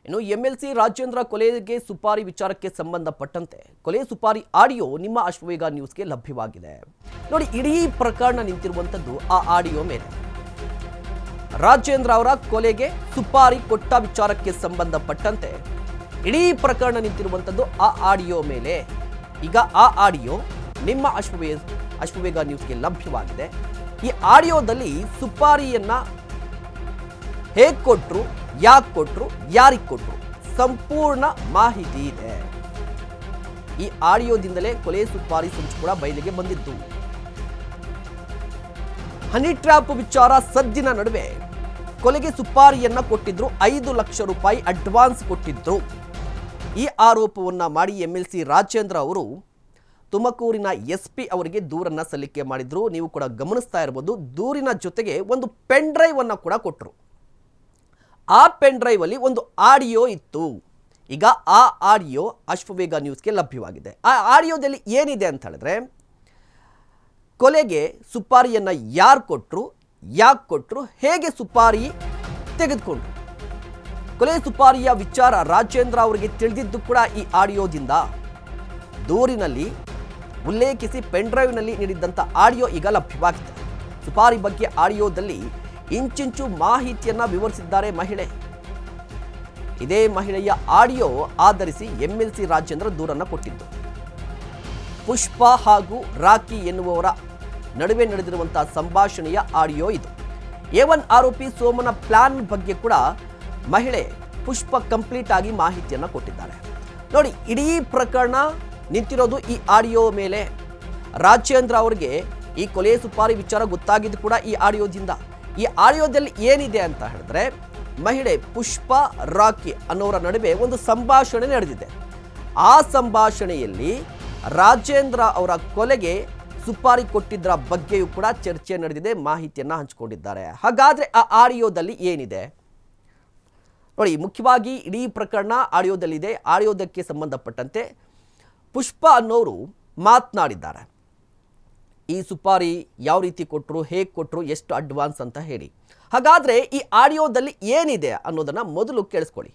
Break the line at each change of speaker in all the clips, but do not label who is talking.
ಇನ್ನು ಎಂಎಲ್ಸಿ ರಾಜೇಂದ್ರ ಕೊಲೆಗೆ ಸುಪಾರಿ ವಿಚಾರಕ್ಕೆ ಸಂಬಂಧಪಟ್ಟಂತೆ ಕೊಲೆ ಸುಪಾರಿ ಆಡಿಯೋ ನಿಮ್ಮ ಅಶ್ವವೇಗ ನ್ಯೂಸ್ಗೆ ಲಭ್ಯವಾಗಿದೆ. ನೋಡಿ, ಇಡೀ ಪ್ರಕರಣ ನಿಂತಿರುವಂತದ್ದು ಆ ಆಡಿಯೋ ಮೇಲೆ. ರಾಜೇಂದ್ರ ಅವರ ಕೊಲೆಗೆ ಸುಪಾರಿ ಕೊಟ್ಟ ವಿಚಾರಕ್ಕೆ ಸಂಬಂಧಪಟ್ಟಂತೆ ಇಡೀ ಪ್ರಕರಣ ನಿಂತಿರುವಂತದ್ದು ಆ ಆಡಿಯೋ ಮೇಲೆ. ಈಗ ಆ ಆಡಿಯೋ ನಿಮ್ಮ ಅಶ್ವವೇಗ ನ್ಯೂಸ್ಗೆ ಲಭ್ಯವಾಗಿದೆ. ಈ ಆಡಿಯೋದಲ್ಲಿ ಸುಪಾರಿಯನ್ನ ಹೇಗೆ ಕೊಟ್ರು, ಯಾಕೆ ಕೊಟ್ರು, ಯಾರಿಗೆ ಕೊಟ್ರು, ಸಂಪೂರ್ಣ ಮಾಹಿತಿ ಇದೆ. ಈ ಆಡಿಯೋದಿಂದಲೇ ಕೊಲೆ ಸುಪಾರಿ ಸಂಚು ಕೂಡ ಬಯಲಿಗೆ ಬಂದಿದ್ದು. ಹನಿ ಟ್ರ್ಯಾಪ್ ವಿಚಾರ ಸದ್ದಿನ ನಡುವೆ ಕೊಲೆಗೆ ಸುಪಾರಿಯನ್ನ ಕೊಟ್ಟಿದ್ರು, 5 ಲಕ್ಷ ರೂಪಾಯಿ ಅಡ್ವಾನ್ಸ್ ಕೊಟ್ಟಿದ್ರು. ಈ ಆರೋಪವನ್ನ ಮಾಡಿ ಎಂಎಲ್ಸಿ ರಾಜೇಂದ್ರ ಅವರು ತುಮಕೂರಿನ ಎಸ್ಪಿ ಅವರಿಗೆ ದೂರನ್ನ ಸಲ್ಲಿಕೆ ಮಾಡಿದ್ರು. ನೀವು ಕೂಡ ಗಮನಿಸ್ತಾ ಇರಬಹುದು. ದೂರಿನ ಜೊತೆಗೆ ಒಂದು ಪೆನ್ ಡ್ರೈವ್ ಅನ್ನ ಕೂಡ ಕೊಟ್ಟರು. ಆ ಪೆನ್ ಡ್ರೈವ್ ಅಲ್ಲಿ ಒಂದು ಆಡಿಯೋ ಇತ್ತು. ಈಗ ಆ ಆಡಿಯೋ ಅಶ್ವವೇಗ ನ್ಯೂಸ್ಗೆ ಲಭ್ಯವಾಗಿದೆ. ಆ ಆಡಿಯೋದಲ್ಲಿ ಏನಿದೆ ಅಂತ ಹೇಳಿದ್ರೆ, ಕೊಲೆಗೆ ಸುಪಾರಿಯನ್ನ ಯಾರು ಕೊಟ್ಟರು, ಯಾಕೆ ಕೊಟ್ಟರು, ಹೇಗೆ ಸುಪಾರಿ ತೆಗೆದುಕೊಂಡ್ರು, ಕೊಲೆ ಸುಪಾರಿಯ ವಿಚಾರ ರಾಜೇಂದ್ರ ಅವರಿಗೆ ತಿಳಿದಿದ್ದು ಕೂಡ ಈ ಆಡಿಯೋದಿಂದ. ದೂರಿನಲ್ಲಿ ಉಲ್ಲೇಖಿಸಿ ಪೆನ್ ಡ್ರೈವ್ನಲ್ಲಿ ನೀಡಿದ್ದಂಥ ಆಡಿಯೋ ಈಗ ಲಭ್ಯವಾಗಿದೆ. ಸುಪಾರಿ ಬಗ್ಗೆ ಆಡಿಯೋದಲ್ಲಿ ಇಂಚಿಂಚು ಮಾಹಿತಿಯನ್ನ ವಿವರಿಸಿದ್ದಾರೆ ಮಹಿಳೆ. ಇದೇ ಮಹಿಳೆಯ ಆಡಿಯೋ ಆಧರಿಸಿ ಎಂಎಲ್ಸಿ ರಾಜೇಂದ್ರ ದೂರನ್ನ ಕೊಟ್ಟಿದ್ದು. ಪುಷ್ಪ ಹಾಗೂ ರಾಕಿ ಎನ್ನುವವರ ನಡುವೆ ನಡೆದಿರುವಂತಹ ಸಂಭಾಷಣೆಯ ಆಡಿಯೋ ಇದು. A1 ಆರೋಪಿ ಸೋಮನ ಪ್ಲಾನ್ ಬಗ್ಗೆ ಕೂಡ ಮಹಿಳೆ ಪುಷ್ಪ ಕಂಪ್ಲೀಟ್ ಆಗಿ ಮಾಹಿತಿಯನ್ನ ಕೊಟ್ಟಿದ್ದಾರೆ. ನೋಡಿ, ಇಡೀ ಪ್ರಕರಣ ನಿಂತಿರೋದು ಈ ಆಡಿಯೋ ಮೇಲೆ. ರಾಜೇಂದ್ರ ಅವರಿಗೆ ಈ ಕೊಲೆ ಸುಪಾರಿ ವಿಚಾರ ಗೊತ್ತಾಗಿದ್ದು ಕೂಡ ಈ ಆಡಿಯೋದಿಂದ. ಈ ಆಡಿಯೋದಲ್ಲಿ ಏನಿದೆ ಅಂತ ಹೇಳಿದ್ರೆ, ಮಹಿಳೆ ಪುಷ್ಪ ರಾಕಿ ಅನ್ನೋರ ನಡುವೆ ಒಂದು ಸಂಭಾಷಣೆ ನಡೆದಿದೆ. ಆ ಸಂಭಾಷಣೆಯಲ್ಲಿ ರಾಜೇಂದ್ರ ಅವರ ಕೊಲೆಗೆ ಸುಪಾರಿ ಕೊಟ್ಟಿದ್ದರ ಬಗ್ಗೆಯೂ ಕೂಡ ಚರ್ಚೆ ನಡೆದಿದೆ, ಮಾಹಿತಿಯನ್ನ ಹಂಚಿಕೊಂಡಿದ್ದಾರೆ. ಹಾಗಾದ್ರೆ ಆ ಆಡಿಯೋದಲ್ಲಿ ಏನಿದೆ ನೋಡಿ. ಮುಖ್ಯವಾಗಿ ಇಡೀ ಪ್ರಕರಣ ಆಡಿಯೋದಲ್ಲಿದೆ. ಆಡಿಯೋದಕ್ಕೆ ಸಂಬಂಧಪಟ್ಟಂತೆ ಪುಷ್ಪ ಅನ್ನೋರು ಮಾತನಾಡಿದ್ದಾರೆ. ಈ ಸುಪಾರಿ ಯಾವ ರೀತಿ ಕೊಟ್ಟರು, ಹೇಗೆ ಕೊಟ್ಟರು, ಎಷ್ಟು ಅಡ್ವಾನ್ಸ್ ಅಂತ ಹೇಳಿ. ಹಾಗಾದ್ರೆ ಈ ಆಡಿಯೋದಲ್ಲಿ ಏನಿದೆ ಅನ್ನೋದನ್ನ ಮೊದಲು ಕೇಳಿಸ್ಕೊಳ್ಳಿ.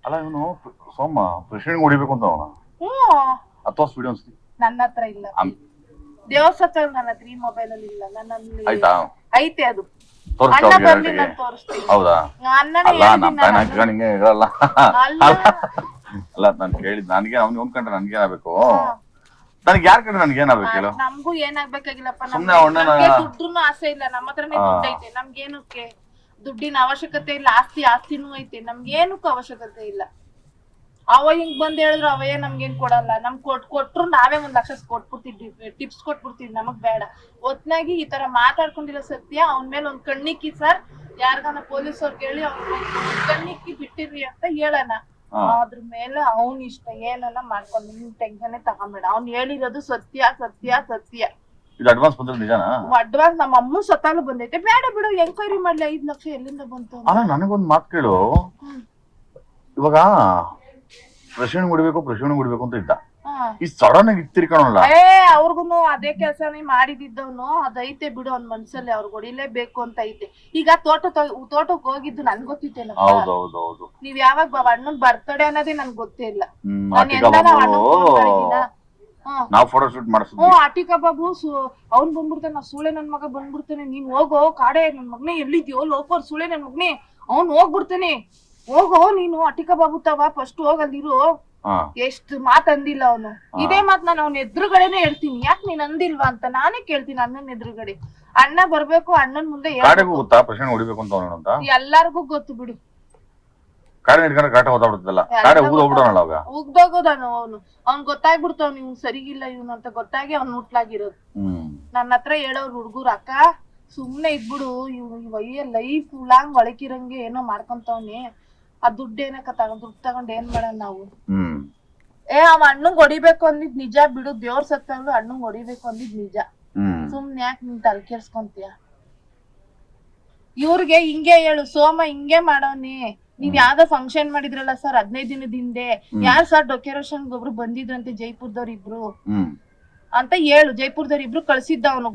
ಅಲ್ಲ, ಇವನು ಸೋಮ ಪ್ರೆಸಿಡೆಂಟ್ ಹೊಡಿಬೇಕು ಅಂತ ಅವನ ಅಥವಾ ವಿಡಿಯೋಸ್
ನನ್ನ ಹತ್ರ ಇಲ್ಲ. ದೇವಸ್ಥಾನ ನನ್ನ ಹತ್ರ ಈ ಮೊಬೈಲ್ ಅಲ್ಲಿ ಇಲ್ಲ. ನನ್ನ
ಆಯ್ತಾ,
ಐತೆ ಅದು.
ಹೌದಾ? ಅಲ್ಲ, ನಮ್ಮ ತಾಯಿ ಹಾಕಿಗೆ ಇರಲ್ಲ. ಅಲ್ಲ, ನಾನು ಕೇಳಿದ್ ನನಗೆ ಅವ್ನು ಒಂದ್ಕೊಂಡ್ರೆ ನನ್ಗೇನಾಗಬೇಕು, ನನಗೆ ಯಾರ ಕಂಡ್ರೆ ನನ್ಗೇನಾಗಬೇಕು ಹೇಳು.
ನಮಗೂ ಏನಾಗ್ಬೇಕಾಗಿಲ್ಲಪ್ಪ,
ಸುಮ್ನೆ
ದುಡ್ಡು ಆಸೆ ಇಲ್ಲ. ನಮ್ಮ ಹತ್ರನೇ ದುಡ್ಡು ಐತೆ. ನಮ್ಗೇನಕ್ಕೆ ದುಡ್ಡಿನ ಅವಶ್ಯಕತೆ ಇಲ್ಲ. ಆಸ್ತಿನೂ ಐತೆ. ನಮ್ಗೇನಕ್ಕೂ ಅವಶ್ಯಕತೆ ಇಲ್ಲ. ಅವ ಹಿಂಗ್ ಬಂದ್ ಹೇಳಿದ್ರು ಅವಯ್ಯ ನಮ್ಗೇನ್ ಕೊಡಲ್ಲ. ನಮ್ ಕೊಟ್ರು ನಾವೇ 1 ಲಕ್ಷ ಕೊಟ್ಬಿಡ್ತಿದ್ವಿ, ಟಿಪ್ಸ್ ಕೊಟ್ಬಿಡ್ತೀವಿ. ನಮಗ್ ಬೇಡ. ಒತ್ನಾಗಿ ಈ ತರ ಮಾತಾಡ್ಕೊಂಡಿರೋ ಸತ್ಯ ಅವನ ಮೇಲೆ ಒಂದ್ ಕಣ್ಣಿಕ್ಕಿ ಸರ್, ಯಾರ್ಗಾನ ಪೊಲೀಸ್ ಅವ್ರು ಕೇಳಿ ಅವ್ರ ಕಣ್ಣಿಕ್ಕಿ ಬಿಟ್ಟಿರ್ರಿ ಅಂತ ಹೇಳಣ. ಅದ್ರ ಮೇಲೆ ಅವ್ನ ಇಷ್ಟ ಏನನ್ನ ಮಾಡ್ಕೊಂಡು ನಿಮ್ ಟೆನ್ಷನ್ ತಗೊಂಬೇಡ. ಅವ್ನ್ ಹೇಳಿರೋದು ಸತ್ಯ ಸತ್ಯ ಸತ್ಯ.
ಅಡ್ವಾನ್ಸ್ ಬಂದ್ರೆ ನಿಜನಾ?
ಅಡ್ವಾನ್ಸ್ ನಮ್ಮ ಅಮ್ಮ ಸತಾಲು ಬಂದೈತೆ. ಬೇಡ ಬಿಡು, ಎಂಕ್ವೈರಿ ಮಾಡ್ಲಿ. 5 ಲಕ್ಷ ಎಲ್ಲಿಂದ ಬಂತು?
ಅಲ್ಲ, ನನಗೊಂದ್ ಮಾತು ಕೇಳು. ಇವಾಗ ಪ್ರೆಸಿಡೆಂಟ್ ಹೊಡಿಬೇಕು ಅಂತ ಇದ್ದ. ಈ ಸಡನ್ ಆಗಿ ಇತ್ತಿರ್ಕಣಲ್ಲ.
ಅವ್ರಿಗುನು ಅದೇ ಕೆಲ್ಸನೇ ಮಾಡಿದಿದ್ದವನು. ಅದೈತೆ ಬಿಡು ಅವ್ನ ಮನ್ಸಲ್ಲಿ. ಅವ್ರಿಗೆ ಹೊಡಿಲೇಬೇಕು ಅಂತ ಐತೆ. ಈಗ ತೋಟಕ್ ಹೋಗಿದ್ದು ನನ್ ಗೊತ್ತಿತ್ತೇನ? ನೀವ್ ಯಾವಾಗ ಅಣ್ಣನ್ ಬರ್ತಡೇ ಅನ್ನೋದೇ ನನ್ಗೆ ಗೊತ್ತೇ ಇಲ್ಲ.
ನಾವು ಫೋಟೋ ಶೂಟ್ ಮಾಡಿಸ್ತೀವಿ.
ಆಟಿಕಾ ಬಾಬು ಅವ್ನ್ ಬಂದ್ಬಿಡ್ತಾನೆ. ಸೂಳೆ ನನ್ ಮಗ ಬಂದ್ಬಿಡ್ತಾನೆ. ನೀನ್ ಹೋಗೋ ಕಾಡೆ ನನ್ ಮಗನೇ, ಎಲ್ಲಿದ್ಯೋ ಲೋಫರ್ ಸೂಳೆ ನನ್ ಮಗನೇ, ಅವ್ನ್ ಹೋಗ್ಬಿಡ್ತಾನೆ. ಹೋಗೋ ನೀನು ಅಟಿಕಾ ಬಾಬು ತವ ಫಸ್ಟ್ ಹೋಗಲ್ಲಿರು. ಎಷ್ಟು ಮಾತ್ ಅಂದಿಲ್ಲ ಅವನು. ಇದೇ ಮಾತ್ ನಾನು ಅವ್ನ ಎದುರುಗಡೆನೆ ಹೇಳ್ತೀನಿ. ಯಾಕೆ ನೀನ್ ಅಂದಿಲ್ವಾ ಅಂತ ನಾನೇ ಕೇಳ್ತೀನಿ. ಅಣ್ಣನ್ ಎದುರುಗಡೆ ಅಣ್ಣ ಬರ್ಬೇಕು, ಅಣ್ಣನ್ ಮುಂದೆ ಎಲ್ಲಾರ್ಗು ಗೊತ್ತು ಬಿಡು. ಉಗ್ದೋಗೋದಾನು ಅವನು. ಅವ್ನ್ ಗೊತ್ತಾಗ್ಬಿಡ್ತಾವ್ ನೀವು ಸರಿಗಿಲ್ಲ ಇವನು ಅಂತ. ಗೊತ್ತಾಗಿ ಅವ್ನ್ ಮುಟ್ಲಾಗಿರೋದು. ನನ್ನ ಹತ್ರ ಹೇಳೋರು ಹುಡ್ಗುರು, ಅಕ್ಕ ಸುಮ್ನೆ ಇದ್ಬಿಡು, ಇವ್ ಲೈಫ್ ಲಾಂಗ್ ಒಳಕಿರಂಗೆ ಏನೋ ಮಾಡ್ಕೊಂತವ್ನಿ. ಆ ದುಡ್ಡು ಏನಕ್ಕ ದುಡ್ಡು ತಗೊಂಡ್ ಏನ್ ಮಾಡೋಣ ನಾವು? ಅವ ಅಣ್ಣಂಗ್ ಹೊಡಿಬೇಕು ಅಂದಿದ್ ನಿಜ ಬಿಡು. ದೇವ್ರ ಸತ್ತಂದ್ರು ಅಣ್ಣಂಗ್ ಹೊಡಿಬೇಕು ಅಂದಿದ್ ನಿಜ. ಸುಮ್ನೆ ಯಾಕೆ ನೀನ್ ತಲೆ ಕೆರ್ಸ್ಕೊಂತೀಯ? ಇವ್ರಿಗೆ ಹಿಂಗೆ ಹೇಳು, ಸೋಮ ಹಿಂಗೆ ಮಾಡೋನಿ. ನೀವ್ ಯಾವ್ದೋ ಫಂಕ್ಷನ್ ಮಾಡಿದ್ರಲ್ಲ ಸರ್ 15 ದಿನದ ಹಿಂದೆ, ಯಾರ್ ಸರ್ ಡೆಕೋರೇಷನ್ ಒಬ್ರು ಬಂದಿದ್ರಂತೆ ಜೈಪುರದವ್ರ ಇಬ್ರು ಅಂತ ಹೇಳು. ಜೈಪುರದವ್ರ ಇಬ್ರು ಕಳ್ಸಿದ್ದ ಅವನು.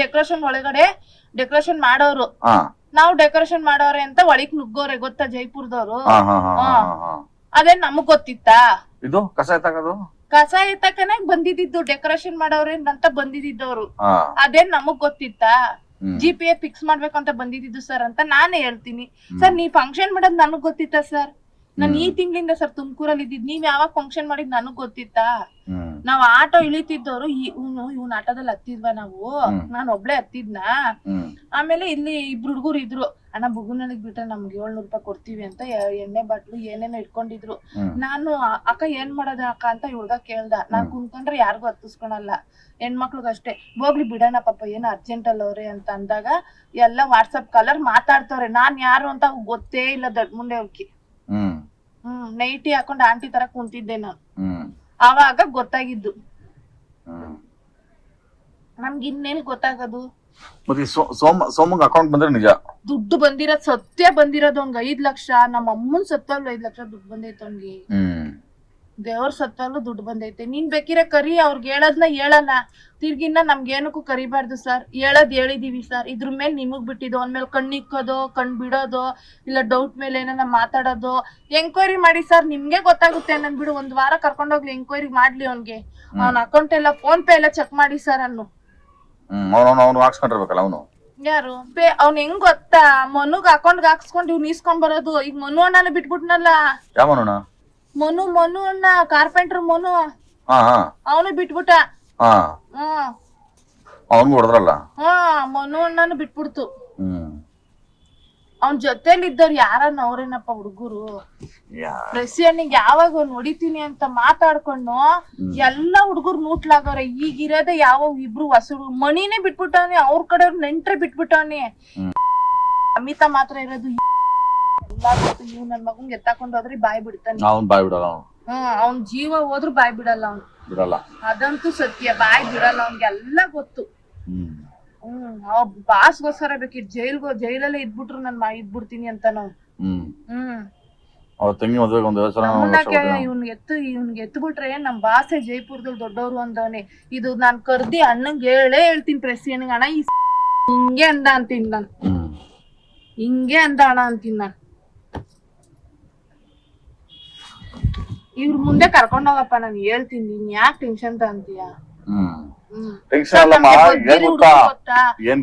ಡೆಕೋರೇಷನ್ ಒಳಗಡೆ ಡೆಕೋರೇಷನ್ ಮಾಡೋರು. ನಾವು ಡೆಕೋರೇಷನ್ ಮಾಡೋರೆ ಅಂತ ಒಳಗ್ ನುಗ್ಗೋರೆ ಗೊತ್ತಾ ಜೈಪುರದವ್ರು.
ಹಾ ಹಾ ಹಾ ಹಾ ಹಾ.
ಅದೇನ್ ನಮಗ್ ಗೊತ್ತಿತ್ತಾ?
ಇದು ಕಸ ಎತ್ತಾಕದು
ಕಸ ಎತ್ತಕನೆ ಬಂದಿದ್ದು ಡೆಕೋರೇಷನ್ ಮಾಡೋರೆ ಅಂತ ಬಂದಿದ್ದವ್ರು.
ಹಾ.
ಅದೇನ್ ನಮಗ್ ಗೊತ್ತಿತ್ತಾ? GPA ಫಿಕ್ಸ್ ಮಾಡ್ಬೇಕು ಅಂತ ಬಂದಿದ್ದು ಸರ್ ಅಂತ ನಾನೇ ಹೇಳ್ತೀನಿ. ಸರ್ ನೀವ್ ಫಂಕ್ಷನ್ ಮಾಡೋದ್ ನನಗ್ ಗೊತ್ತಿತ್ತಾ ಸರ್? ನಾನ್ ಈ ತಿಂಗಳಿಂದ ಸರ್ ತುಮಕೂರಲ್ಲಿ ಇದ್ದಿದ್, ನೀವ್ ಯಾವಾಗ ಫಂಕ್ಷನ್ ಮಾಡಿದ್ ನನಗ್ ಗೊತ್ತಿತ್ತಾ? ನಾವ್ ಆಟೋ ಇಳಿತಿದ್ದವ್ರು ಇವ್ನ ಆಟೋದಲ್ಲಿ ಹತ್ತಿದ್ವಾ ನಾವು? ನಾನ್ ಒಬ್ಳೆ ಹತ್ತಿದ್ನ. ಆಮೇಲೆ ಇಲ್ಲಿ ಇಬ್ರು ಹುಡುಗರು ಇದ್ರು, ಅಣ್ಣ ಬುಗುನಳಿಗ್ ಬಿಟ್ರೆ ನಮ್ಗೆ 700 ರೂಪಾಯಿ ಕೊಡ್ತೀವಿ ಅಂತ ಎಣ್ಣೆ ಬಾಟ್ಲು ಏನೇನೋ ಇಟ್ಕೊಂಡಿದ್ರು. ನಾನು ಅಕ್ಕ ಏನ್ ಮಾಡೋದ ಅಕ್ಕ ಅಂತ ಹುಡ್ಗ ಕೇಳ್ದ. ನಾನ್ ಕುಂತ್ಕೊಂಡ್ರೆ ಯಾರಿಗೂ ಹತ್ತಿಸ್ಕೊಳಲ್ಲ, ಹೆಣ್ಮಕ್ಳಿಗಷ್ಟೇ. ಹೋಗ್ಲಿ ಬಿಡೋಣ ಪಾಪ ಏನೋ ಅರ್ಜೆಂಟ್ ಅಲ್ಲವ್ರೆ ಅಂತ ಅಂದಾಗ ಎಲ್ಲ ವಾಟ್ಸಪ್ ಕಾಲರ್ ಮಾತಾಡ್ತವ್ರೆ. ನಾನ್ ಯಾರು ಅಂತ ಗೊತ್ತೇ ಇಲ್ಲ. ದೊಡ್ಡ ಮುಂಡೆ ಹೋಗಿ ನೈಟಿ ಹಾಕೊಂಡ್ ಆಂಟಿ ತರ ಕುಂತಿದ್ದೆ ನಾನು. ಆವಾಗ ಗೊತ್ತಾಗಿದ್ದು. ನಮ್ಗೆ ಇನ್ನೇನ್ ಗೊತ್ತಾಗದು?
ಮತ್ತೆ ಸೋಮಂಗ್ ಅಕೌಂಟ್ ಬಂದ್ರೆ ನಿಜ
ದುಡ್ಡು ಬಂದಿರೋದ್ ಸತ್ಯ ಬಂದಿರೋದು ಅವ್ನ್ಗೆ 5 ಲಕ್ಷ. ನಮ್ಮ ಅಮ್ಮನ್ ಸತ್ತಲ್ಲೂ 5 ಲಕ್ಷ ದುಡ್ಡು ಬಂದೈತೆ ಅವ್ನ್ಗೆ. ದೇವ್ರ ಸತ್ತಲ್ಲೂ ದುಡ್ಡು ಬಂದೈತೆ. ನೀನ್ ಬೇಕಿರ ಕರಿ, ಅವ್ರಿಗೆ ಹೇಳದ್ನ ಹೇಳಲ್ಲ. ತಿರ್ಗಿನ್ನ ನಮ್ಗೇನಕ್ಕೂ ಕರಿಬಾರ್ದು ಸರ್, ಹೇಳದ್ ಹೇಳಿದೀವಿ ಸರ್. ಇದ್ರ ಮೇಲೆ ನಿಮಗ್ ಬಿಟ್ಟಿದ್ದು. ಅವ್ನ ಮೇಲೆ ಕಣ್ಣಿಕ್ಕೋದು, ಕಣ್ ಬಿಡೋದು, ಇಲ್ಲ ಡೌಟ್ ಮೇಲೆ ಏನಾರ ಮಾತಾಡೋದು. ಎಂಕ್ವೈರಿ ಮಾಡಿ ಸರ್, ನಿಮ್ಗೆ ಗೊತ್ತಾಗುತ್ತೆ. ನನ್ ಬಿಡು, 1 ವಾರ ಕರ್ಕೊಂಡೋಗ್ಲಿ, ಎಂಕ್ವೈರಿ ಮಾಡ್ಲಿ. ಅವ್ನ್ಗೆ ಅವ್ನ ಅಕೌಂಟ್ ಎಲ್ಲ ಫೋನ್ ಪೇ ಎಲ್ಲ ಚೆಕ್ ಮಾಡಿ ಸರ್.
ಅವ್ನು ಹಾಕ್ಸ್ಕೊಂಡಿರ್ಬೇಕಲ್ಲ ಅವನು.
ಯಾರು ಅವ್ನ್ ಹೆಂಗ್ ಗೊತ್ತಾ? ಮನುಗ್ ಅಕೌಂಟ್ ಹಾಕ್ಸ್ಕೊಂಡ್ ಇವ್ನ ಇಸ್ಕೊಂಡ್ ಬರೋದು. ಈಗ ಮನು ಅಣ್ಣನ ಬಿಟ್ಬಿಟ್ನಲ್ಲ.
ಯಾವ ಮನು?
ಮನು ಅಣ್ಣ, ಕಾರ್ಪೆಂಟರ್ ಮನು. ಅವನು ಬಿಟ್ಬಿಟ್ಟ.
ಅವನ್ಗೂ ಹೊಡೆದ್ರಲ್ಲ.
ಮನು ಅಣ್ಣನು ಬಿಟ್ಬಿಡ್ತು. ಅವನ್ ಜೊತೆಲಿ ಇದ್ದವ್ರು ಯಾರನ್ನ ಅವ್ರೇನಪ್ಪ ಹುಡುಗರು. ಪ್ರೆಸಿಡೆಂಟ್ ಯಾವಾಗ ಅವ್ನು ಹೊಡಿತೀನಿ ಅಂತ ಮಾತಾಡ್ಕೊಂಡು ಎಲ್ಲಾ ಹುಡುಗರು ನೂಟ್ಲಾಗವ್ರೆ. ಈಗಿರೋದೇ ಯಾವ ಇಬ್ರು ಹೊಸರು. ಮಣಿನೇ ಬಿಟ್ಬಿಟ್ಟವ್ನಿ, ಅವ್ರ ಕಡೆಯವ್ರು ನೆಂಟ್ರೆ ಬಿಟ್ಬಿಟ್ಟವ್ನಿ. ಅಮಿತಾ ಮಾತ್ರ ಇರೋದು. ಇವ್ ನನ್ ಮಗನ್ ಎತ್ತಾಕೊಂಡ್ ಹೋದ್ರೆ ಬಾಯ್ ಬಿಡ್ತಾನೆ. ಅವ್ನ್ ಜೀವ ಹೋದ್ರು ಬಾಯ್ ಬಿಡಲ್ಲ. ಅವ್ನು
ಬಿಡಲ್ಲ,
ಅದಂತೂ ಸತ್ಯ. ಬಾಯ್ ಬಿಡಲ್ಲ, ಅವ್ನ್ಗೆಲ್ಲ ಗೊತ್ತು. ಬಾಸ್ಗೋಸ್ಕರ ಬೇಕಿದ್ ಜೈಲಲ್ಲೇ ಇದ್ಬಿಟ್ರು ನನ್ ಇದ್ಬಿಡ್ತೀನಿ ಅಂತ ನಾವು. ಇವ್ನ್ಗೆ ಎತ್ಬಿಟ್ರೆ ನಮ್ ಬಾಸೆ ಜೈಪುರದಲ್ಲಿ ದೊಡ್ಡವ್ರು ಅಂದವನೆ. ಇದು ನಾನ್ ಕರ್ದಿ ಅಣ್ಣಂಗೆ ಹೇಳ್ತೀನಿ ಪ್ರೆಸಿಡೆಂಟ್, ಅಣ್ಣ ಹಿಂಗೆ ಅಂದ ಅಂತೀನಿ ನಾನು. ಹಿಂಗೆ ಅಂದ ಅಣ್ಣ ಅಂತೀನಿ ನಾನು. ಇವ್ರ ಮುಂದೆ ಕರ್ಕೊಂಡ್ ಹೋಗಪ್ಪ, ನಾನು ಹೇಳ್ತೀನಿ. ನೀನ್ ಯಾಕೆ ಟೆನ್ಷನ್ ತಗೊಂತೀಯ?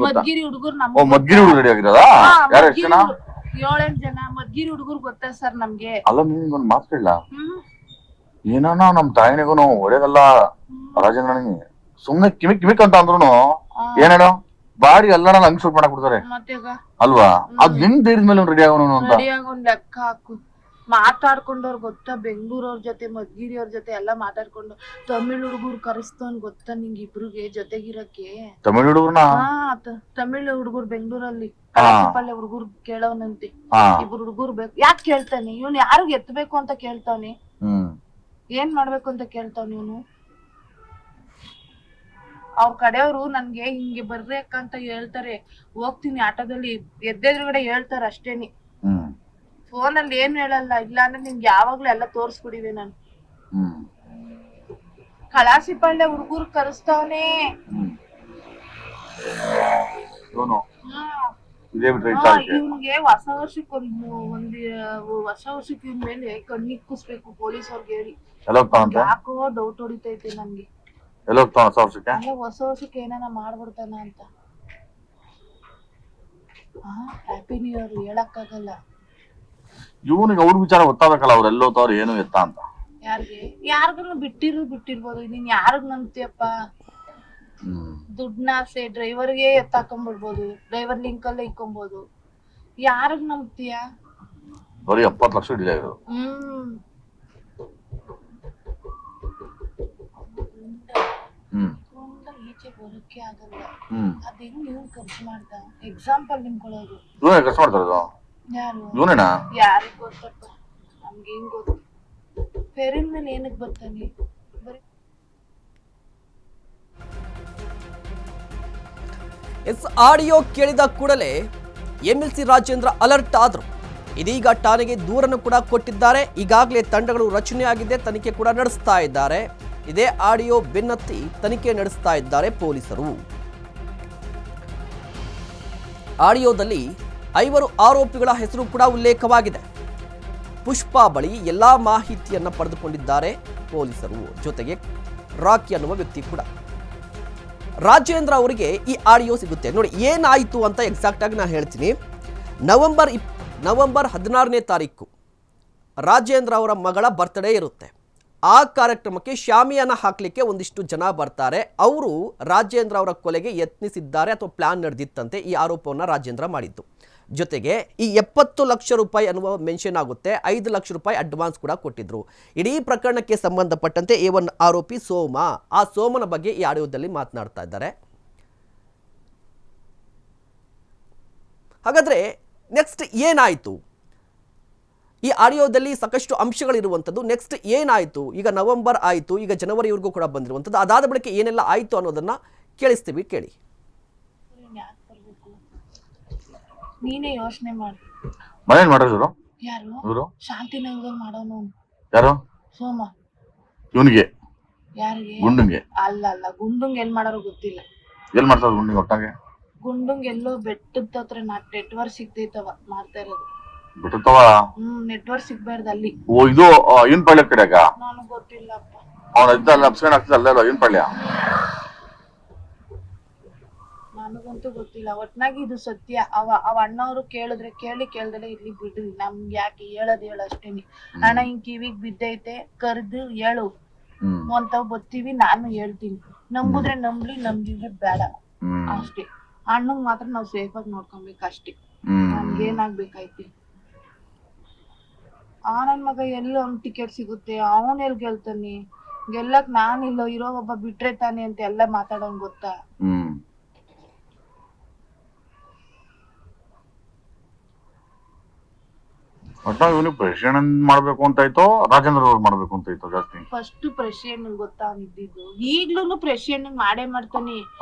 ಮದ್ಗಿರಿ ಹುಡುಗರು 7-8 ಜನ ಮದ್ಗಿರಿ ಹುಡುಗರು ಗೊತ್ತಾ ಸರ್ ನಮ್ಗೆ.
ಅಲ್ಲ ನಿಮ್ಗೊಂದು ಮಾತು ಕೇಳ, ಏನೋ ನಮ್ ತಾಯಿನಿಗೂ ಹೊಡೆಯದಲ್ಲ ರಾಜೇಂದ್ರನಿಗೆ. ಸುಮ್ನೆ ಕಿಮಿಕ್ ಅಂತ ಅಂದ್ರು ಏನೇನೋ ಬಾಡಿ ಎಲ್ಲ ಹಂಗ್ ಶೂಟ್ ಮಾಡಕ್ ಬಿಡ್ತಾರೆ ಅಲ್ವಾ? ಅದ್ ಹೆಂಗ್ ಧೈರ್ಯದ ಮೇಲೆ ರೆಡಿ ಆಗೋನು ಅಂತ
ಲೆಕ್ಕ ಹಾಕು. ಮಾತಾಡ್ಕೊಂಡವ್ರು ಗೊತ್ತಾ, ಬೆಂಗಳೂರವ್ರ ಜೊತೆ ಮದ್ಗಿರಿ ಅವ್ರ ಜೊತೆ ಎಲ್ಲಾ ಮಾತಾಡ್ಕೊಂಡು. ತಮಿಳ್ ಹುಡುಗರು ಕರೆಸ್ತವನ್ ಗೊತ್ತಾ ನಿಂಗೆ ಇಬ್ರಿಗೆ ಜೊತೆಗಿರಕ್ಕೆ?
ತಮಿಳ್ ಹುಡುಗರ್ನ?
ತಮಿಳ್ ಹುಡುಗರು ಬೆಂಗಳೂರಲ್ಲಿ ಪಲ್ಲೆ ಹುಡುಗರು ಕೇಳವನಂತೆ. ಇಬ್ರು ಹುಡುಗರು ಬೇಕು. ಯಾಕೆ ಕೇಳ್ತಾನೆ ಇವ್ನು? ಯಾರಿಗ್ ಎತ್ತಬೇಕು ಅಂತ ಕೇಳ್ತಾವ್ನಿ? ಏನ್ ಮಾಡ್ಬೇಕು ಅಂತ ಕೇಳ್ತಾವ್ನಿ ಇವನು? ಅವ್ರ ಕಡೆಯವ್ರು ನನ್ಗೆ ಹಿಂಗೆ ಬರ್ಬೇಕಂತ ಹೇಳ್ತಾರೆ. ಹೋಗ್ತೀನಿ ಆಟೋದಲ್ಲಿ, ಎದ್ದೆದ್ರುಗಡೆ ಹೇಳ್ತಾರ ಅಷ್ಟೇನಿ. ಫೋನಲ್ಲಿ ಏನ್ ಹೇಳಲ್ಲ. ಇಲ್ಲ ಅಂದ್ರೆ ನಿಮ್ಗೆ ಯಾವಾಗ್ಲೂ ಎಲ್ಲ ತೋರ್ಸ್ಬಿಡಿವೆ ನಾನು. ಕಳಾಸಿ ಪಾಳ್ಯ ಹುಡುಗರು ಕರೆಸ್ತವನೆ. ಇವ್ನಿಗೆ ಹೊಸ ವರ್ಷಕ್ಕೆ ಹೊಸ ವರ್ಷಕ್ಕೆ ಇವ್ನ ಮೇಲೆ ಕಣ್ಣಿಕ್ಕಿಸ್ಬೇಕು ಪೊಲೀಸ್ ಅವ್ರಿಗೆ ಹೇಳಿ. ಯಾಕೋ ಡೌಟ್ ಹೊಡಿತೈತೆ ನನ್ಗೆ. ಹೊಸ ವರ್ಷಕ್ಕೆ ಏನಾನ ಮಾಡ್ಬಿಡ್ತಾನ ಅಂತ. ಹ್ಯಾಪಿ ನ್ಯೂ ಇಯರ್ ಹೇಳಕ್ಕಾಗಲ್ಲ.
ಇವನಿಗೆ ಅವ್ರ ವಿಚಾರ ಗೊತ್ತಾಗಬೇಕಲ್ಲ, ಅವ್ರು ಎಲ್ಲೋತವ್ರು ಏನು ಎತ್ತ ಅಂತ.
ಯಾರಿಗೂ ಬಿಟ್ಟಿರ್ಬೋದು. ನೀನ್ ಯಾರಿಗ್ ನಂಬ್ತಿಯಪ್ಪ? ದುಡ್ನಾಸೆ ಡ್ರೈವರ್ಗೆ ಎತ್ತಾಕೊಂಡ್ಬಿಡ್ಬೋದು, ಡ್ರೈವರ್ ಲಿಂಕ್ ಅಲ್ಲೇ ಇಕ್ಕೊಂಬೋದು. ಯಾರಿಗ್ ನಂಬ್ತೀಯ?
ಬರೀ 70 ಲಕ್ಷ ಹಿಡಿದ ಇರೋದು. ಈಚೆ ಬರೋಕೆ ಆಗಲ್ಲ. ಅದ್ ಹೆಂಗ್ ನೀವು ಖರ್ಚು ಮಾಡ್ದ? ಎಕ್ಸಾಂಪಲ್ ನಿಮ್ಕೊಳ್ಳೋದು. ಖರ್ಚು ಮಾಡ್ತಾರದು ಯಾರಿಗ್ ಗೊತ್ತಪ್ಪ? ನಮ್ಗೆ ಹೆಂಗ್ ಗೊತ್ತು? ಫೆರಿನ್ ಮೇಲೆ ಏನಕ್ ಬರ್ತಾನೆ?
ಆಡಿಯೋ ಕೇಳಿದ ಕೂಡಲೇ MLC ರಾಜೇಂದ್ರ ಅಲರ್ಟ್ ಆದ್ರು. ಇದೀಗ ಠಾಣೆಗೆ ದೂರನ್ನು ಕೂಡ ಕೊಟ್ಟಿದ್ದಾರೆ. ಈಗಾಗಲೇ ತಂಡಗಳು ರಚನೆಯಾಗಿದೆ, ತನಿಖೆ ಕೂಡ ನಡೆಸ್ತಾ ಇದ್ದಾರೆ. ಇದೇ ಆಡಿಯೋ ಬೆನ್ನತ್ತಿ ತನಿಖೆ ನಡೆಸ್ತಾ ಇದ್ದಾರೆ ಪೊಲೀಸರು. ಆಡಿಯೋದಲ್ಲಿ 5 ಆರೋಪಿಗಳ ಹೆಸರು ಕೂಡ ಉಲ್ಲೇಖವಾಗಿದೆ. ಪುಷ್ಪಾ ಬಳಿ ಎಲ್ಲಾ ಮಾಹಿತಿಯನ್ನ ಪಡೆದುಕೊಂಡಿದ್ದಾರೆ ಪೊಲೀಸರು. ಜೊತೆಗೆ ರಾಕಿ ಅನ್ನುವ ವ್ಯಕ್ತಿ ಕೂಡ. ರಾಜೇಂದ್ರ ಅವರಿಗೆ ಈ ಆಡಿಯೋ ಸಿಗುತ್ತೆ ನೋಡಿ. ಏನಾಯಿತು ಅಂತ ಎಕ್ಸಾಕ್ಟ್ ಆಗಿ ನಾನು ಹೇಳ್ತೀನಿ. ನವೆಂಬರ್ 16ನೇ ತಾರೀಕು ರಾಜೇಂದ್ರ ಅವರ ಮಗಳ ಬರ್ತ್ಡೇ ಇರುತ್ತೆ. ಆ ಕಾರ್ಯಕ್ರಮಕ್ಕೆ ಶಾಮಿಯಾನ ಹಾಕಲಿಕ್ಕೆ ಒಂದಿಷ್ಟು ಜನ ಬರ್ತಾರೆ. ಅವರು ರಾಜೇಂದ್ರ ಅವರ ಕೊಲೆಗೆ ಯತ್ನಿಸಿದ್ದಾರೆ ಅಥವಾ ಪ್ಲಾನ್ ನಡೆದಿತ್ತಂತೆ. ಈ ಆರೋಪವನ್ನು ರಾಜೇಂದ್ರ ಮಾಡಿದ್ದು. ಜೊತೆಗೆ ಈ 70 ಲಕ್ಷ ರೂಪಾಯಿ ಅನ್ನುವ ಮೆನ್ಷನ್ ಆಗುತ್ತೆ. 5 ಲಕ್ಷ ರೂಪಾಯಿ ಅಡ್ವಾನ್ಸ್ ಕೂಡ ಕೊಟ್ಟಿದ್ರು. ಇಡೀ ಪ್ರಕರಣಕ್ಕೆ ಸಂಬಂಧಪಟ್ಟಂತೆ A1 ಆರೋಪಿ ಸೋಮ, ಆ ಸೋಮನ ಬಗ್ಗೆ ಈ ಆಡಿಯೋದಲ್ಲಿ ಮಾತನಾಡ್ತಾ ಇದ್ದಾರೆ. ಹಾಗಾದ್ರೆ ನೆಕ್ಸ್ಟ್ ಏನಾಯಿತು? ಈ ಆಡಿಯೋದಲ್ಲಿ ಸಾಕಷ್ಟು ಅಂಶಗಳಿರುವಂಥದ್ದು. ನೆಕ್ಸ್ಟ್ ಏನಾಯಿತು? ಈಗ ನವೆಂಬರ್ ಆಯಿತು, ಈಗ ಜನವರಿವರೆಗೂ ಕೂಡ ಬಂದಿರುವಂಥದ್ದು. ಅದಾದ ಬಳಿಕ ಏನೆಲ್ಲ ಆಯಿತು ಅನ್ನೋದನ್ನ ಕೇಳಿಸ್ತೀವಿ, ಕೇಳಿ.
ನೀನೇ ಯೋಚನೆ ಮಾಡಿ.
ಮನೇನ್ ಮಾಡೋದು
ಯಾರು?
ಇವರು
ಶಾಂತಿನಗರದಲ್ಲಿ ಮಾಡೋನು.
ಯಾರು?
ಸೋಮ.
ಇವನಿಗೆ?
ಯಾರಿಗೆ?
ಗುಂಡಂಗೆ?
ಅಲ್ಲ, ಗುಂಡಂಗ್ ಎಲ್ ಮಾಡಾರೋ ಗೊತ್ತಿಲ್ಲ.
ಎಲ್ ಮಾಡ್ತಾರ ಗುಂಡಿಗೆ? ಒಟ್ಟಾಗೆ
ಗುಂಡಂಗ್ ಎಲ್ಲೋ ಬೆಟ್ಟದ ಹತ್ರ ನೆಟ್ವರ್ಕ್ ಸಿಗ್ತೈತವ ಮಾಡ್ತಾ ಇರೋದು.
ಬಿಟ್ಟವ?
ನೆಟ್ವರ್ಕ್ ಸಿಗ್ಬಾರ್ದು ಅಲ್ಲಿ.
ಓ, ಇದು ಏನ್ ಪಳ್ಯ ಕಡೆಗ?
ನನಗ್ ಗೊತ್ತಿಲ್ಲಪ್ಪ.
ಅವನ ಇದ್ದಲ್ಲ ಅಪ್ಸ್ಕೊಂಡ್ ಆಗ್ತದೆ ಅಲ್ಲ ಏನ್ ಪಳ್ಯ?
ನನಗಂತೂ ಗೊತ್ತಿಲ್ಲ. ಒಟ್ನಾಗಿ ಇದು ಸತ್ಯ. ಅವ ಅಣ್ಣವ್ರು ಕೇಳಿದ್ರೆ ಕೇಳ್ದಲೆ ಇರ್ಲಿ ಬಿಡ್ರಿ, ನಮ್ಗೆ ಯಾಕೆ ಹೇಳೋದು ಅಷ್ಟೇನಿ. ಅಣ್ಣ ಹಿಂಗ್ ಕಿವಿಗ್ ಬಿದ್ದೈತೆ ಕರ್ದು ಹೇಳು ಅಂತಾವ್ ಬತ್ತೀವಿ, ನಾನು ಹೇಳ್ತೀನಿ. ನಂಬುದ್ರೆ ನಂಬ್ಲಿ, ನಂಬಿದ್ರೆ ಬೇಡ ಅಷ್ಟೇ. ಅಣ್ಣಂಗ್ ಮಾತ್ರ ನಾವ್ ಸೇಫ್ ಆಗಿ ನೋಡ್ಕೊಬೇಕು ಅಷ್ಟೇ. ನನ್ಗೇನಾಗ್ಬೇಕಾಯ್ತಿ? ನನ್ ಮಗ ಎಲ್ಲ ಒಂದ್ ಟಿಕೆಟ್ ಸಿಗುತ್ತೆ, ಅವನ್ ಎಲ್ ಗೆಲ್ತಾನೆ? ಗೆಲ್ಲಕ್ ನಾನಿಲ್ಲ, ಇರೋ ಒಬ್ಬ ಬಿಟ್ರೆ ತಾನೆ ಅಂತ ಎಲ್ಲ ಮಾತಾಡೋನ್ ಗೊತ್ತಾ?
ಇವನಿಗೆ ಪ್ರೆಸಿಡೆಂಟ್ ಮಾಡ್ಬೇಕು ಅಂತ ಇತ್ತು, ರಾಜೇಂದ್ರ ಅವ್ರು ಮಾಡ್ಬೇಕು ಅಂತ ಇತ್ತು ಜಾಸ್ತಿ.
ಫಸ್ಟ್ ಪ್ರೆಸಿಡೆಂಟ್ ಗೊತ್ತಾ ಇದ್ದಿದ್ದು. ಈಗ್ಲೂನು ಪ್ರೆಸಿಡೆಂಟ್ ಮಾಡೇ ಮಾಡ್ತಾನೆ.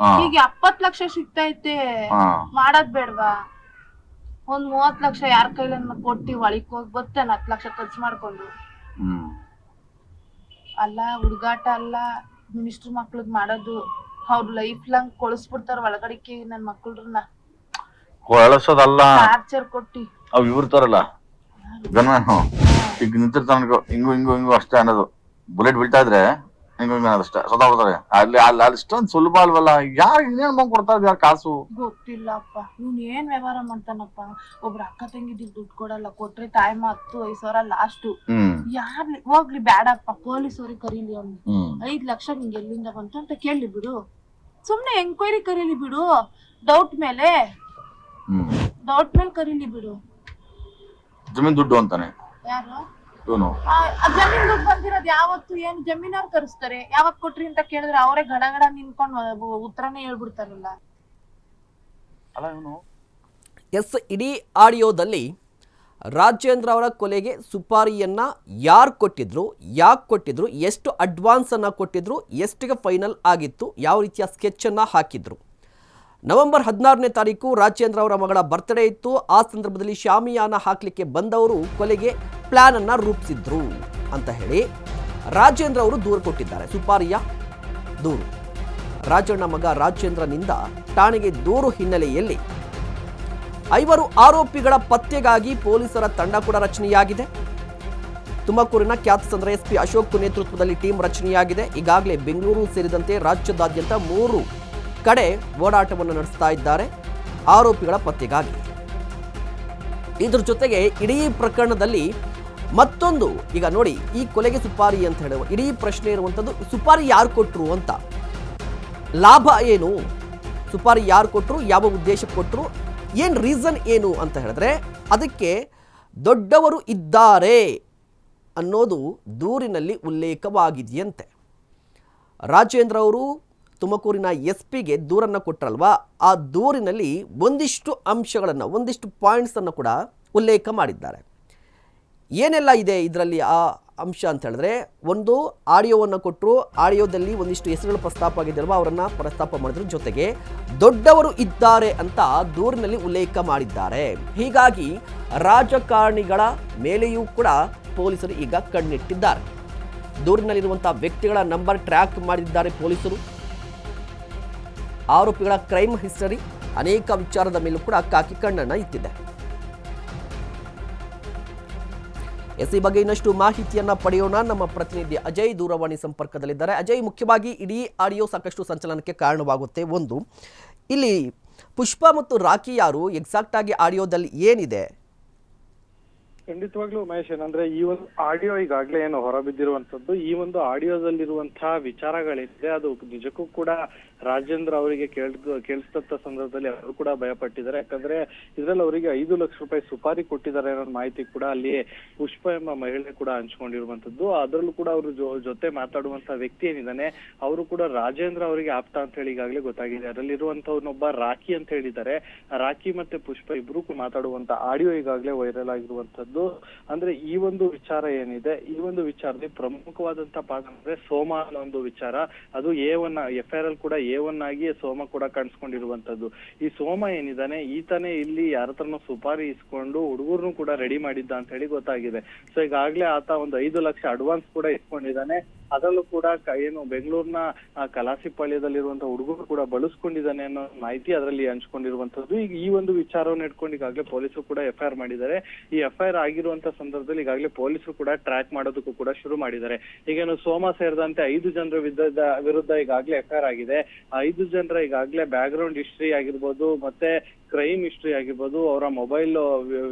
ಈಗ 70 ಲಕ್ಷ ಸಿಗ್ತೈತೆ, ಮಾಡದ್ ಬೇಡ್ವಾ? ಒಂದ್ 30 ಲಕ್ಷ ಯಾರ ಕೈಲ ಕೊಟ್ಟಿ ಒಳಿಕ್ ಹೋಗಿ ಬರ್ತಾನ 10 ಲಕ್ಷ ಖರ್ಚು ಮಾಡ್ಕೊಂಡು. ಅಲ್ಲ ಹುಡುಗಾಟ ಅಲ್ಲ, ಮಿನಿಸ್ಟರ್ ಮಕ್ಳದ್ ಮಾಡೋದು. ಅವ್ರ ಲೈಫ್ ಲಾಂಗ್ ಕೊಳಿಸ್ಬಿಡ್ತಾರ ಒಳಗಡಿಕೆ ನನ್ ಮಕ್ಳನ್ನ.
ಕೊಳಸೋದಲ್ಲ,
ಟಾರ್ಚರ್ ಕೊಟ್ಟಿ.
ಅವ್ ಇವ್ರತಾರಲ್ಲ ಈಗ ನಿಂತಿರ್ತಾನ ಹಿಂಗು ಅಷ್ಟೇ ಅನ್ನೋದು. ಬುಲೆಟ್ ಬೀಳ್ತಾ ಇದ್ರೆ ಹಿಂಗ ಅಷ್ಟೇ ಸದಾ ಬಿಡ್ತಾರೆ. ಅಲ್ಲಿ ಅಷ್ಟೊಂದು ಸುಲಭ ಅಲ್ವಲ್ಲ. ಯಾರು ಇನ್ನೇನ್ ಬಂದ್ ಕೊಡ್ತಾರ ಯಾರು ಕಾಸು?
ಗೊತ್ತಿಲ್ಲಪ್ಪ. ಇವ್ನ್ ಏನ್ ವ್ಯವಹಾರ ಮಾಡ್ತಾನಪ್ಪ. ಒಬ್ರ ಅಕ್ಕ ತಂಗಿದಿಗ್ ದುಡ್ಡು ಕೊಡಲ್ಲ, ಕೊಟ್ರೆ ಟೈಮ್ 10-5 ಸಾವಿರ ಲಾಸ್ಟ್. ಯಾರ್ಲಿ ಹೋಗ್ಲಿ ಬೇಡಪ್ಪ, ಪೊಲೀಸ್ ಅವ್ರಿಗೆ ಕರೀಲಿ. ಅವ್ನು 5 ಲಕ್ಷ ನಿಂಗೆ ಎಲ್ಲಿಂದ ಬಂತು ಅಂತ ಕೇಳಿ ಬಿಡು. ಸುಮ್ನೆ ಎಂಕ್ವೈರಿ ಕರೀಲಿ ಬಿಡು. ಡೌಟ್ ಮೇಲೆ ಕರೀಲಿ ಬಿಡು.
ಜಮೀನ್ ದುಡ್ಡು ಅಂತಾನೆ.
ಯಾರು?
ಜಮೀನ್
ದುಡ್ಡು ಬಂದಿರೋದು ಯಾವತ್ತು? ಏನು ಜಮೀನವ್ರು ಕರೆಸ್ತಾರೆ? ಯಾವತ್ ಕೊಟ್ರಿ ಅಂತ ಕೇಳಿದ್ರೆ ಅವರೇ ಗಡ ನಿಂತ್ಕೊಂಡು ಉತ್ತರನೇ ಹೇಳ್ಬಿಡ್ತಾರಲ್ಲ.
ಎಸ್, ಇಡೀ ಆಡಿಯೋದಲ್ಲಿ ರಾಜೇಂದ್ರ ಅವರ ಕೊಲೆಗೆ ಸುಪಾರಿಯನ್ನ ಯಾರು ಕೊಟ್ಟಿದ್ರು, ಯಾಕೆ ಕೊಟ್ಟಿದ್ರು, ಎಷ್ಟು ಅಡ್ವಾನ್ಸ್ ಅನ್ನ ಕೊಟ್ಟಿದ್ರು, ಎಷ್ಟಿಗೆ ಫೈನಲ್ ಆಗಿತ್ತು, ಯಾವ ರೀತಿಯ ಸ್ಕೆಚ್ ಅನ್ನ ಹಾಕಿದ್ರು. ನವೆಂಬರ್ 16ನೇ ತಾರೀಕು ರಾಜೇಂದ್ರ ಅವರ ಮಗಳ ಬರ್ತ್ಡೇ ಇತ್ತು. ಆ ಸಂದರ್ಭದಲ್ಲಿ ಶಾಮಿಯಾನ ಹಾಕಲಿಕ್ಕೆ ಬಂದವರು ಕೊಲೆಗೆ ಪ್ಲಾನ್ ಅನ್ನ ರೂಪಿಸಿದ್ರು ಅಂತ ಹೇಳಿ ರಾಜೇಂದ್ರ ಅವರು ದೂರು ಕೊಟ್ಟಿದ್ದಾರೆ. ಸುಪಾರಿಯ ದೂರು. ರಾಜಣ್ಣ ಮಗ ರಾಜೇಂದ್ರನಿಂದ ಠಾಣೆಗೆ ದೂರು ಹಿನ್ನೆಲೆಯಲ್ಲಿ 5 ಆರೋಪಿಗಳ ಪತ್ತೆಗಾಗಿ ಪೊಲೀಸರ ತಂಡ ಕೂಡ ರಚನೆಯಾಗಿದೆ. ತುಮಕೂರಿನ ಖ್ಯಾತ ಸಂದ್ರ SP ಅಶೋಕ್ ನೇತೃತ್ವದಲ್ಲಿ ಟೀಮ್ ರಚನೆಯಾಗಿದೆ. ಈಗಾಗಲೇ ಬೆಂಗಳೂರು ಸೇರಿದಂತೆ ರಾಜ್ಯದಾದ್ಯಂತ 3 ಕಡೆ ಓಡಾಟವನ್ನು ನಡೆಸ್ತಾ ಇದ್ದಾರೆ ಆರೋಪಿಗಳ ಪತ್ತೆಗಾಗಿ. ಇದ್ರ ಜೊತೆಗೆ ಇಡೀ ಪ್ರಕರಣದಲ್ಲಿ ಮತ್ತೊಂದು, ಈಗ ನೋಡಿ, ಈ ಕೊಲೆಗೆ ಸುಪಾರಿ ಅಂತ ಹೇಳುವ ಇಡೀ ಪ್ರಶ್ನೆ ಇರುವಂಥದ್ದು, ಸುಪಾರಿ ಯಾರು ಕೊಟ್ಟರು ಅಂತ. ಲಾಭ ಏನು? ಸುಪಾರಿ ಯಾರು ಕೊಟ್ಟರು, ಯಾವ ಉದ್ದೇಶಕ್ಕೆ ಕೊಟ್ಟರು, ಏನು ರೀಸನ್ ಏನು ಅಂತ ಹೇಳಿದ್ರೆ ಅದಕ್ಕೆ ದೊಡ್ಡವರು ಇದ್ದಾರೆ ಅನ್ನೋದು ದೂರಿನಲ್ಲಿ ಉಲ್ಲೇಖವಾಗಿದೆಯಂತೆ. ರಾಜೇಂದ್ರ ಅವರು ತುಮಕೂರಿನ SP-ಗೆ ದೂರನ್ನು ಕೊಟ್ಟರಲ್ವಾ, ಆ ದೂರಿನಲ್ಲಿ ಒಂದಿಷ್ಟು ಅಂಶಗಳನ್ನು, ಒಂದಿಷ್ಟು ಪಾಯಿಂಟ್ಸನ್ನು ಕೂಡ ಉಲ್ಲೇಖ ಮಾಡಿದ್ದಾರೆ. ಏನೆಲ್ಲ ಇದೆ ಇದರಲ್ಲಿ ಆ ಅಂಶ ಅಂತ ಹೇಳಿದ್ರೆ, ಒಂದು ಆಡಿಯೋವನ್ನು ಕೊಟ್ಟರು. ಆಡಿಯೋದಲ್ಲಿ ಒಂದಿಷ್ಟು ಹೆಸರುಗಳು ಪ್ರಸ್ತಾಪ ಆಗಿದ್ದಲ್ವಾ, ಅವರನ್ನು ಪ್ರಸ್ತಾಪ ಮಾಡಿದ್ರು. ಜೊತೆಗೆ ದೊಡ್ಡವರು ಇದ್ದಾರೆ ಅಂತ ದೂರಿನಲ್ಲಿ ಉಲ್ಲೇಖ ಮಾಡಿದ್ದಾರೆ. ಹೀಗಾಗಿ ರಾಜಕಾರಣಿಗಳ ಮೇಲೆಯೂ ಕೂಡ ಪೊಲೀಸರು ಈಗ ಕಣ್ಣಿಟ್ಟಿದ್ದಾರೆ. ದೂರಿನಲ್ಲಿರುವಂಥ ವ್ಯಕ್ತಿಗಳ ನಂಬರ್ ಟ್ರ್ಯಾಕ್ ಮಾಡಿದ್ದಾರೆ ಪೊಲೀಸರು. ಆರೋಪಿಗಳ ಕ್ರೈಮ್ ಹಿಸ್ಟರಿ, ಅನೇಕ ವಿಚಾರದ ಮೇಲೂ ಕೂಡ ಕಾಕಿ ಕಣ್ಣನ್ನು ಇಟ್ಟಿದೆ. ಈ ಬಗ್ಗೆ ಇನ್ನಷ್ಟು ಮಾಹಿತಿಯನ್ನ ಪಡೆಯೋಣ. ನಮ್ಮ ಪ್ರತಿನಿಧಿ ಅಜಯ್ ದೂರವಾಣಿ ಸಂಪರ್ಕದಲ್ಲಿದ್ದಾರೆ. ಅಜಯ್, ಮುಖ್ಯವಾಗಿ ಇಡೀ ಆಡಿಯೋ ಸಾಕಷ್ಟು ಸಂಚಲನಕ್ಕೆ ಕಾರಣವಾಗುತ್ತೆ. ಒಂದು, ಇಲ್ಲಿ ಪುಷ್ಪ ಮತ್ತು ರಾಖಿ ಯಾರು, ಎಕ್ಸಾಕ್ಟ್ ಆಗಿ ಆಡಿಯೋದಲ್ಲಿ ಏನಿದೆ?
ಖಂಡಿತವಾಗ್ಲೂ ಮಹೇಶ್, ಏನಂದ್ರೆ ಈ ಒಂದು ಆಡಿಯೋ ಈಗಾಗ್ಲೇ ಏನು ಹೊರಬಿದ್ದಿರುವಂತದ್ದು, ಈ ಒಂದು ಆಡಿಯೋದಲ್ಲಿರುವಂತಹ ವಿಚಾರಗಳಿದೆ ಅದು ನಿಜಕ್ಕೂ ಕೂಡ ರಾಜೇಂದ್ರ ಅವರಿಗೆ ಕೇಳಿಸ್ತಂತ ಸಂದರ್ಭದಲ್ಲಿ ಅವರು ಕೂಡ ಭಯಪಟ್ಟಿದ್ದಾರೆ. ಯಾಕಂದ್ರೆ ಇದ್ರಲ್ಲಿ ಅವರಿಗೆ 5 ಲಕ್ಷ ರೂಪಾಯಿ ಸುಪಾರಿ ಕೊಟ್ಟಿದ್ದಾರೆ ಅನ್ನೋ ಮಾಹಿತಿ ಕೂಡ ಅಲ್ಲಿ ಪುಷ್ಪ ಎಂಬ ಮಹಿಳೆ ಕೂಡ ಹಂಚ್ಕೊಂಡಿರುವಂತದ್ದು. ಅದರಲ್ಲೂ ಕೂಡ ಅವರು ಜೊತೆ ಮಾತಾಡುವಂತ ವ್ಯಕ್ತಿ ಏನಿದ್ದಾನೆ ಅವರು ಕೂಡ ರಾಜೇಂದ್ರ ಅವರಿಗೆ ಆಪ್ತ ಅಂತ ಹೇಳಿ ಈಗಾಗಲೇ ಗೊತ್ತಾಗಿದೆ. ಅದರಲ್ಲಿರುವಂತವನೊಬ್ಬ ರಾಖಿ ಅಂತ ಹೇಳಿದ್ದಾರೆ. ರಾಖಿ ಮತ್ತೆ ಪುಷ್ಪ ಇಬ್ರು ಮಾತಾಡುವಂತ ಆಡಿಯೋ ಈಗಾಗಲೇ ವೈರಲ್ ಆಗಿರುವಂತದ್ದು. ಅಂದ್ರೆ ಈ ಒಂದು ವಿಚಾರ ಏನಿದೆ, ಈ ಒಂದು ವಿಚಾರದಲ್ಲಿ ಪ್ರಮುಖವಾದಂತ ಪಾಠ ಅಂದ್ರೆ ಸೋಮ ಅನ್ನೋ ಒಂದು ವಿಚಾರ. ಅದು A1 FIR ಅಲ್ಲಿ ಕೂಡ A1 ಆಗಿ ಸೋಮ ಕೂಡ ಕಾಣಿಸ್ಕೊಂಡಿರುವಂತದ್ದು. ಈ ಸೋಮ ಏನಿದ್ದಾನೆ ಈತನೇ ಇಲ್ಲಿ ಯಾರ ಹತ್ರನೂ ಸುಪಾರಿ ಇಸ್ಕೊಂಡು ಹುಡುಗರ್ನು ಕೂಡ ರೆಡಿ ಮಾಡಿದ್ದ ಅಂತ ಹೇಳಿ ಗೊತ್ತಾಗಿದೆ. ಸೊ ಈಗಾಗ್ಲೇ ಆತ ಒಂದು 5 ಲಕ್ಷ ಅಡ್ವಾನ್ಸ್ ಕೂಡ ಇಸ್ಕೊಂಡಿದ್ದಾನೆ. ಅದರಲ್ಲೂ ಕೂಡ ಏನು ಬೆಂಗಳೂರಿನ ಕಲಾಸಿಪಾಳ್ಯದಲ್ಲಿರುವಂತಹ ಹುಡುಗರು ಕೂಡ ಬಳಸ್ಕೊಂಡಿದ್ದಾನೆ ಅನ್ನೋ ಮಾಹಿತಿ ಅದರಲ್ಲಿ ಹಂಚ್ಕೊಂಡಿರುವಂತದ್ದು. ಈಗ ಈ ಒಂದು ವಿಚಾರವನ್ನು ಇಟ್ಕೊಂಡು ಈಗಾಗಲೇ ಪೊಲೀಸರು ಕೂಡ FIR ಮಾಡಿದ್ದಾರೆ. ಈ FIR ಆಗಿರುವಂತ ಸಂದರ್ಭದಲ್ಲಿ ಈಗಾಗಲೇ ಪೊಲೀಸರು ಕೂಡ ಟ್ರ್ಯಾಕ್ ಮಾಡೋದಕ್ಕೂ ಕೂಡ ಶುರು ಮಾಡಿದ್ದಾರೆ. ಈಗೇನು ಸೋಮ ಸೇರಿದಂತೆ 5 ಜನರ ವಿರುದ್ಧ ಈಗಾಗಲೇ FIR ಆಗಿದೆ. 5 ಜನರ ಈಗಾಗಲೇ ಬ್ಯಾಕ್ ಗ್ರೌಂಡ್ ಹಿಸ್ಟ್ರಿ ಆಗಿರ್ಬೋದು, ಮತ್ತೆ ಕ್ರೈಮ್ ಹಿಸ್ಟ್ರಿ ಆಗಿರ್ಬೋದು, ಅವರ ಮೊಬೈಲ್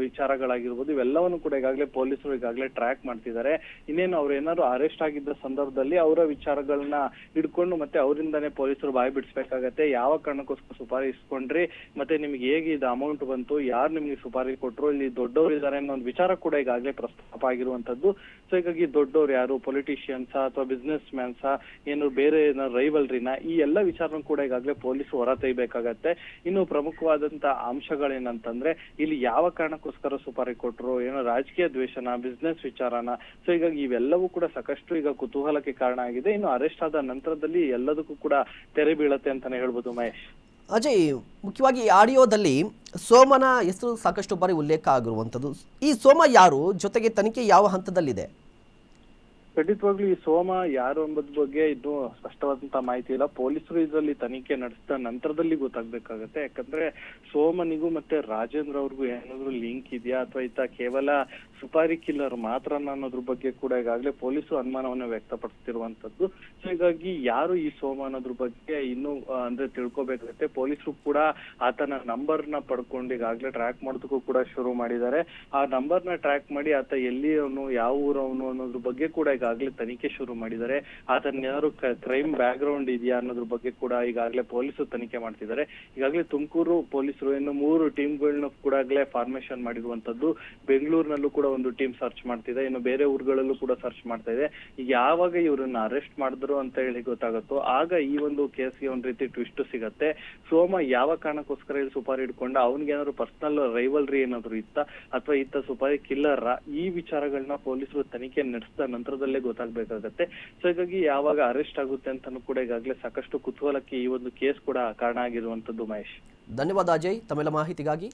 ವಿಚಾರಗಳಾಗಿರ್ಬೋದು, ಇವೆಲ್ಲವನ್ನು ಕೂಡ ಈಗಾಗಲೇ ಪೊಲೀಸರು ಈಗಾಗಲೇ ಟ್ರ್ಯಾಕ್ ಮಾಡ್ತಿದ್ದಾರೆ. ಇನ್ನೇನು ಅವ್ರು ಏನಾದ್ರು ಅರೆಸ್ಟ್ ಆಗಿದ್ದ ಸಂದರ್ಭದಲ್ಲಿ ಅವರ ವಿಚಾರಗಳನ್ನ ಹಿಡ್ಕೊಂಡು ಮತ್ತೆ ಅವರಿಂದಾನೇ ಪೊಲೀಸರು ಬಾಯಿ ಬಿಡಿಸ್ಬೇಕಾಗತ್ತೆ. ಯಾವ ಕಾರಣಕ್ಕೋಸ್ಕರ ಸುಪಾರಿ ಇಸ್ಕೊಂಡ್ರಿ, ಮತ್ತೆ ನಿಮ್ಗೆ ಹೇಗೆ ಇದು ಅಮೌಂಟ್ ಬಂತು, ಯಾರು ನಿಮ್ಗೆ ಸುಪಾರಿ ಕೊಟ್ರು, ಇಲ್ಲಿ ದೊಡ್ಡವರು ಇದ್ದಾರೆ ಅನ್ನೋ ಒಂದು ವಿಚಾರ ಕೂಡ ಈಗಾಗಲೇ ಪ್ರಸ್ತಾಪ ಆಗಿರುವಂತದ್ದು. ಸೊ ಹೀಗಾಗಿ ದೊಡ್ಡವ್ರು ಯಾರು, ಪೊಲಿಟಿಷಿಯನ್ಸ್ ಅಥವಾ ಬಿಸ್ನೆಸ್ ಮ್ಯಾನ್ಸ್, ಏನು ಬೇರೆ ರೈವಲ್ರಿನ, ಈ ಎಲ್ಲ ವಿಚಾರನೂ ಕೂಡ ಈಗಾಗಲೇ ಪೊಲೀಸರು ಹೊರ ತೆಗಿಬೇಕಾಗತ್ತೆ. ಇನ್ನು ಪ್ರಮುಖವಾದಂತ ಅಂಶಗಳೇನಂತಂದ್ರೆ ಇಲ್ಲಿ ಯಾವ ಕಾರಣಕ್ಕೋಸ್ಕರ ಸುಪಾರಿ ಕೊಟ್ರು, ಏನೋ ರಾಜಕೀಯ ದ್ವೇಷನ, ಬಿಸ್ನೆಸ್ ವಿಚಾರನ. ಸೊ ಹೀಗಾಗಿ ಇವೆಲ್ಲವೂ ಕೂಡ ಸಾಕಷ್ಟು ಈಗ ಕುತೂಹಲಕ್ಕೆ ಕಾರಣ ಆಗಿದೆ. ಇನ್ನು ಅರೆಸ್ಟ್ ಆದ ನಂತರದಲ್ಲಿ ಎಲ್ಲದಕ್ಕೂ ಕೂಡ ತೆರೆ ಬೀಳತ್ತೆ ಅಂತಾನೆ ಹೇಳ್ಬೋದು ಮಹೇಶ್.
ಅಜಯ್, ಮುಖ್ಯವಾಗಿ ಈ ಆಡಿಯೋದಲ್ಲಿ ಸೋಮನ ಹೆಸರು ಸಾಕಷ್ಟು ಬಾರಿ ಉಲ್ಲೇಖ ಆಗಿರುವಂಥದ್ದು. ಈ ಸೋಮ ಯಾರು, ಜೊತೆಗೆ ತನಿಖೆ ಯಾವ ಹಂತದಲ್ಲಿದೆ?
ಖಂಡಿತವಾಗ್ಲೂ ಈ ಸೋಮ ಯಾರು ಎಂಬುದ್ರ ಬಗ್ಗೆ ಇನ್ನೂ ಸ್ಪಷ್ಟವಾದಂತ ಮಾಹಿತಿ ಇಲ್ಲ. ಪೊಲೀಸರು ಇದರಲ್ಲಿ ತನಿಖೆ ನಡೆಸಿದ ನಂತರದಲ್ಲಿ ಗೊತ್ತಾಗ್ಬೇಕಾಗತ್ತೆ. ಯಾಕಂದ್ರೆ ಸೋಮನಿಗೂ ಮತ್ತೆ ರಾಜೇಂದ್ರ ಅವ್ರಿಗೂ ಏನಾದ್ರು ಲಿಂಕ್ ಇದೆಯಾ ಅಥವಾ ಈತ ಕೇವಲ ಸುಪಾರಿ ಕಿಲ್ಲರ್ ಮಾತ್ರ ಅನ್ನೋದ್ರ ಬಗ್ಗೆ ಕೂಡ ಈಗಾಗಲೇ ಪೊಲೀಸರು ಅನುಮಾನವನ್ನ ವ್ಯಕ್ತಪಡಿಸ್ತಿರುವಂತದ್ದು. ಸೊ ಹೀಗಾಗಿ ಯಾರು ಈ ಸೋಮ ಅನ್ನೋದ್ರ ಬಗ್ಗೆ ಇನ್ನೂ ಅಂದ್ರೆ ತಿಳ್ಕೊಬೇಕಾಗತ್ತೆ. ಪೊಲೀಸರು ಕೂಡ ಆತನ ನಂಬರ್ ನ ಪಡ್ಕೊಂಡು ಈಗಾಗಲೇ ಟ್ರ್ಯಾಕ್ ಮಾಡೋದಕ್ಕೂ ಕೂಡ ಶುರು ಮಾಡಿದ್ದಾರೆ. ಆ ನಂಬರ್ ನ ಟ್ರ್ಯಾಕ್ ಮಾಡಿ ಆತ ಎಲ್ಲಿ ಅವನು, ಯಾವ ಊರವನು ಅನ್ನೋದ್ರ ಬಗ್ಗೆ ಕೂಡ ಈಗಾಗಲೇ ತನಿಖೆ ಶುರು ಮಾಡಿದ್ದಾರೆ. ಆತನ ಯಾರು ಕ್ರೈಮ್ ಬ್ಯಾಕ್ ಗ್ರೌಂಡ್ ಇದೆಯಾ ಅನ್ನೋದ್ರ ಬಗ್ಗೆ ಕೂಡ ಈಗಾಗಲೇ ಪೊಲೀಸರು ತನಿಖೆ ಮಾಡ್ತಿದ್ದಾರೆ. ಈಗಾಗಲೇ ತುಮಕೂರು ಪೊಲೀಸರು ಇನ್ನು 3 ಟೀಮ್ಗಳನ್ನ ಕೂಡ ಫಾರ್ಮೇಶನ್ ಮಾಡಿರುವಂತದ್ದು. ಬೆಂಗಳೂರಿನಲ್ಲೂ ಕೂಡ ಒಂದು ಟೀಮ್ ಸರ್ಚ್ ಮಾಡ್ತಿದೆ. ಇನ್ನು ಬೇರೆ ಊರುಗಳಲ್ಲೂ ಕೂಡ ಸರ್ಚ್ ಮಾಡ್ತಾ ಇದೆ. ಈಗ ಯಾವಾಗ ಇವ್ರನ್ನ ಅರೆಸ್ಟ್ ಮಾಡಿದ್ರು ಅಂತ ಹೇಳಿ ಗೊತ್ತಾಗುತ್ತೋ ಆಗ ಈ ಒಂದು ಕೇಸ್ಗೆ ಒಂದ್ ರೀತಿ ಟ್ವಿಸ್ಟ್ ಸಿಗತ್ತೆ. ಸೋಮ ಯಾವ ಕಾರಣಕ್ಕೋಸ್ಕರ ಇಲ್ಲಿ ಸುಪಾರಿ ಹಿಡ್ಕೊಂಡ, ಅವನ್ಗೆ ಏನಾದ್ರು ಪರ್ಸನಲ್ ರೈವಲ್ರಿ ಏನಾದ್ರು ಇತ್ತ ಅಥವಾ ಇತ್ತ ಸುಪಾರಿ ಕಿಲ್ಲರ್, ಈ ವಿಚಾರಗಳನ್ನ ಪೊಲೀಸರು ತನಿಖೆ ನಡೆಸಿದ ನಂತರದಲ್ಲೇ ಗೊತ್ತಾಗ್ಬೇಕಾಗತ್ತೆ. ಸೊ ಹೀಗಾಗಿ ಯಾವಾಗ ಅರೆಸ್ಟ್ ಆಗುತ್ತೆ ಅಂತಾನು ಕೂಡ ಈಗಾಗಲೇ ಸಾಕಷ್ಟು ಕುತೂಹಲಕ್ಕೆ ಈ ಒಂದು ಕೇಸ್ ಕೂಡ ಕಾರಣ ಆಗಿರುವಂತದ್ದು ಮಹೇಶ್.
ಧನ್ಯವಾದ ಅಜಯ್, ತಮ್ಮೆಲ್ಲ ಮಾಹಿತಿಗಾಗಿ.